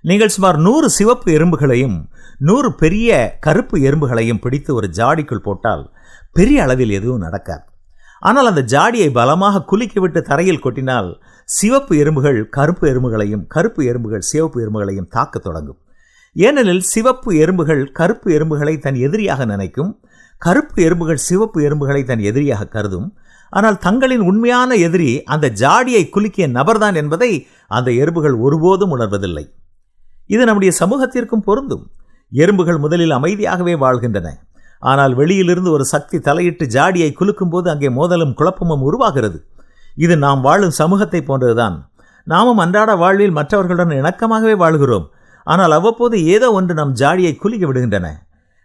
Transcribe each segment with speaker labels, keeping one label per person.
Speaker 1: நீங்கள் சுமார் 100 சிவப்பு எறும்புகளையும் 100 பெரிய கருப்பு எறும்புகளையும் பிடித்து ஒரு ஜாடிக்குள் போட்டால் பெரிய அளவில் எதுவும் நடக்காது. ஆனால் அந்த ஜாடியை பலமாக குலுக்கிவிட்டு தரையில் கொட்டினால் சிவப்பு எறும்புகள் கருப்பு எறும்புகளையும் கருப்பு எறும்புகள் சிவப்பு எறும்புகளையும் தாக்கத் தொடங்கும். ஏனெனில் சிவப்பு எறும்புகள் கருப்பு எறும்புகளை தன் எதிரியாக நினைக்கும், கருப்பு எறும்புகள் சிவப்பு எறும்புகளை தன் எதிரியாக கருதும். ஆனால் தங்களின் உண்மையான எதிரி அந்த ஜாடியை குலுக்கிய நபர்தான் என்பதை அந்த எறும்புகள் ஒருபோதும் உணர்வதில்லை. இது நம்முடைய சமூகத்திற்கும் பொருந்தும். எறும்புகள் முதலில் அமைதியாகவே வாழ்கின்றன. ஆனால் வெளியிலிருந்து ஒரு சக்தி தலையிட்டு ஜாடியை குலுக்கும் போது அங்கே மோதலும் குழப்பமும் உருவாகிறது. இது நாம் வாழும் சமூகத்தை போன்றதுதான். நாமும் அன்றாட வாழ்வில் மற்றவர்களுடன் இணக்கமாகவே வாழ்கிறோம். ஆனால் அவ்வப்போது ஏதோ ஒன்று நம் ஜாடியை குலுக்கி விடுகின்றன.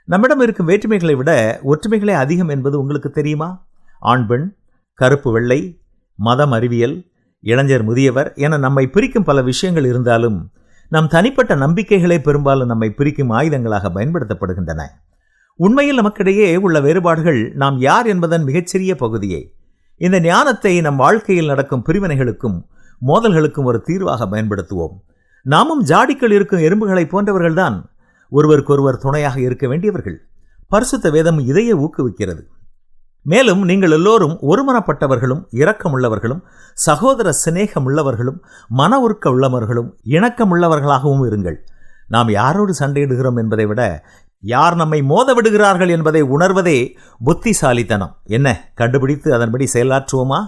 Speaker 1: நம்மிடம் இருக்கும் வேற்றுமைகளை விட ஒற்றுமைகளே அதிகம் என்பது உங்களுக்கு தெரியுமா? ஆண் பெண், கருப்பு வெள்ளை, மதம் அறிவியல், இளைஞர் முதியவர் என நம்மை பிரிக்கும் பல விஷயங்கள் இருந்தாலும் நம் தனிப்பட்ட நம்பிக்கைகளே பெரும்பாலும் நம்மை பிரிக்கும் ஆயுதங்களாக பயன்படுத்தப்படுகின்றன. உண்மையில் நமக்கிடையே உள்ள வேறுபாடுகள் நாம் யார் என்பதன் மிகச்சிறிய பகுதியே. இந்த ஞானத்தை நம் வாழ்க்கையில் நடக்கும் பிரிவினைகளுக்கும் மோதல்களுக்கும் ஒரு தீர்வாக பயன்படுத்துவோம். நாமும் ஜாடிக்குள் இருக்கும் எறும்புகளை போன்றவர்கள்தான். ஒருவருக்கொருவர் துணையாக இருக்க வேண்டியவர்கள். பரிசுத்த வேதம் இதையே ஊக்குவிக்கிறது. மேலும் நீங்கள் எல்லோரும் ஒருமனப்பட்டவர்களும் இரக்கமுள்ளவர்களும் சகோதர சிநேகமுள்ளவர்களும் மன உருக்க உள்ளவர்களும் இணக்கமுள்ளவர்களாகவும் இருங்கள். நாம் யாரோடு சண்டையிடுகிறோம் என்பதை விட யார் நம்மை மோத விடுகிறார்கள் என்பதை உணர்வதே புத்திசாலித்தனம். என்ன, கண்டுபிடித்து அதன்படி செயலாற்றுவோமா?